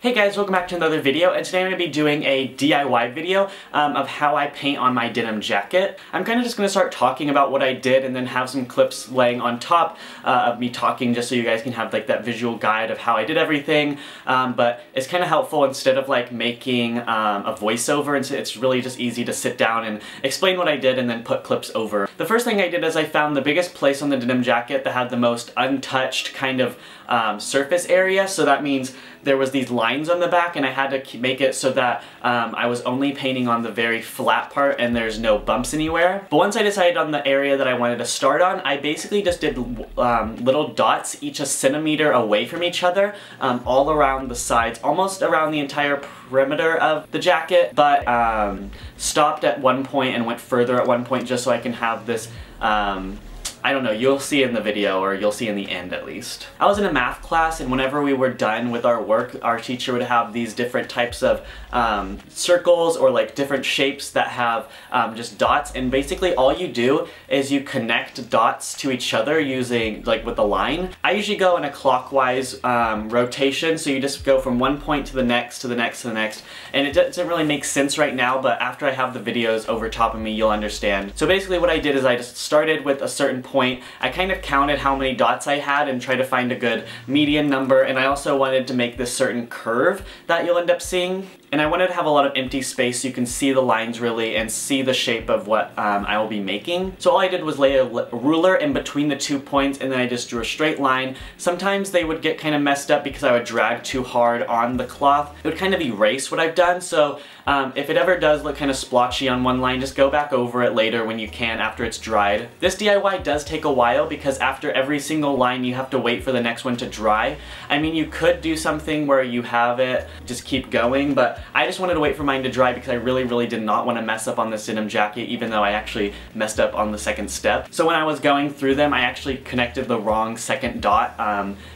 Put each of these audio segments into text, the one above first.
Hey guys, welcome back to another video, and today I'm going to be doing a DIY video of how I paint on my denim jacket. I'm kind of just going to start talking about what I did and then have some clips laying on top of me talking just so you guys can have like that visual guide of how I did everything, but it's kind of helpful instead of like making a voiceover, and so it's really just easy to sit down and explain what I did and then put clips over. The first thing I did is I found the biggest place on the denim jacket that had the most untouched kind of surface area, so that means there was these lines on the back and I had to make it so that I was only painting on the very flat part and there's no bumps anywhere. But once I decided on the area that I wanted to start on, I basically just did little dots each a centimeter away from each other all around the sides, almost around the entire perimeter of the jacket, but stopped at one point and went further at one point just so I can have this I don't know, you'll see in the video, or you'll see in the end at least. I was in a math class, and whenever we were done with our work, our teacher would have these different types of circles or like different shapes that have just dots, and basically all you do is you connect dots to each other using like with a line. I usually go in a clockwise rotation, so you just go from one point to the next, to the next, to the next, and it doesn't really make sense right now, but after I have the videos over top of me, you'll understand. So basically what I did is I just started with a certain point. I kind of counted how many dots I had and tried to find a good median number, and I also wanted to make this certain curve that you'll end up seeing. And I wanted to have a lot of empty space so you can see the lines really and see the shape of what I will be making. So all I did was lay a ruler in between the 2 points, and then I just drew a straight line. Sometimes they would get kind of messed up because I would drag too hard on the cloth. It would kind of erase what I've done, so if it ever does look kind of splotchy on one line, just go back over it later when you can after it's dried. This DIY does take a while because after every single line you have to wait for the next one to dry. I mean, you could do something where you have it just keep going, but I just wanted to wait for mine to dry because I really did not want to mess up on this denim jacket, even though I actually messed up on the second step. So when I was going through them, I actually connected the wrong second dot,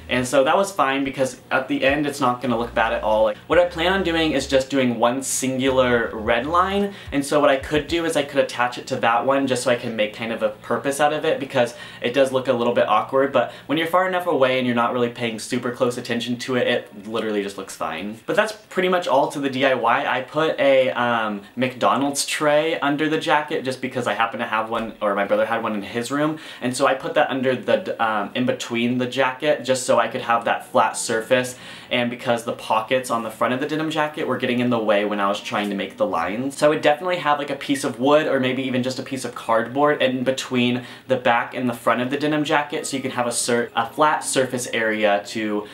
and so that was fine because at the end it's not going to look bad at all. What I plan on doing is just doing one singular red line, and so what I could do is I could attach it to that one just so I can make kind of a purpose out of it, because it does look a little bit awkward, but when you're far enough away and you're not really paying super close attention to it, it literally just looks fine. But that's pretty much all to the DIY. I put a McDonald's tray under the jacket just because I happen to have one, or my brother had one in his room, and so I put that under the in between the jacket just so I could have that flat surface, and because the pockets on the front of the denim jacket were getting in the way when I was trying to make the lines. So I would definitely have like a piece of wood or maybe even just a piece of cardboard in between the back and the front of the denim jacket so you can have a flat surface area to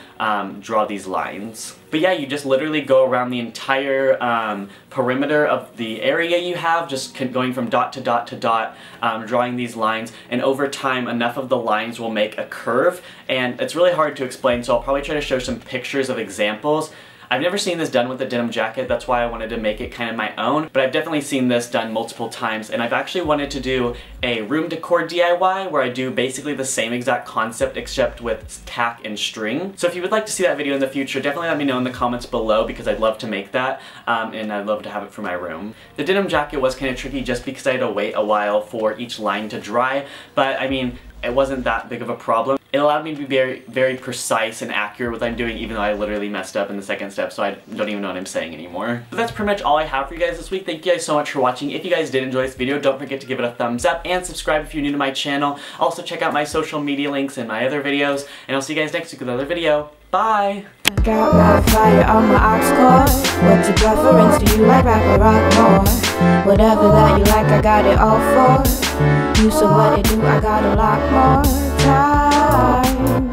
draw these lines. But yeah, you just literally go around the entire perimeter of the area you have, just going from dot to dot to dot, drawing these lines, and over time enough of the lines will make a curve, and it's really hard to explain, so I'll probably try to show some pictures of examples. I've never seen this done with the denim jacket, that's why I wanted to make it kind of my own, but I've definitely seen this done multiple times, and I've actually wanted to do a room decor DIY where I do basically the same exact concept except with tack and string. So if you would like to see that video in the future, definitely let me know in the comments below because I'd love to make that, and I'd love to have it for my room. The denim jacket was kind of tricky just because I had to wait a while for each line to dry, but I mean, it wasn't that big of a problem. It allowed me to be very precise and accurate with what I'm doing, even though I literally messed up in the second step, so I don't even know what I'm saying anymore. But that's pretty much all I have for you guys this week. Thank you guys so much for watching. If you guys did enjoy this video, don't forget to give it a thumbs up and subscribe if you're new to my channel. Also check out my social media links and my other videos, and I'll see you guys next week with another video. Bye! Got my fire on my aux cord. What's your preference? Do you like rap or rock more? Whatever that you like, I got it all for you. So what it do, I got a lot more time.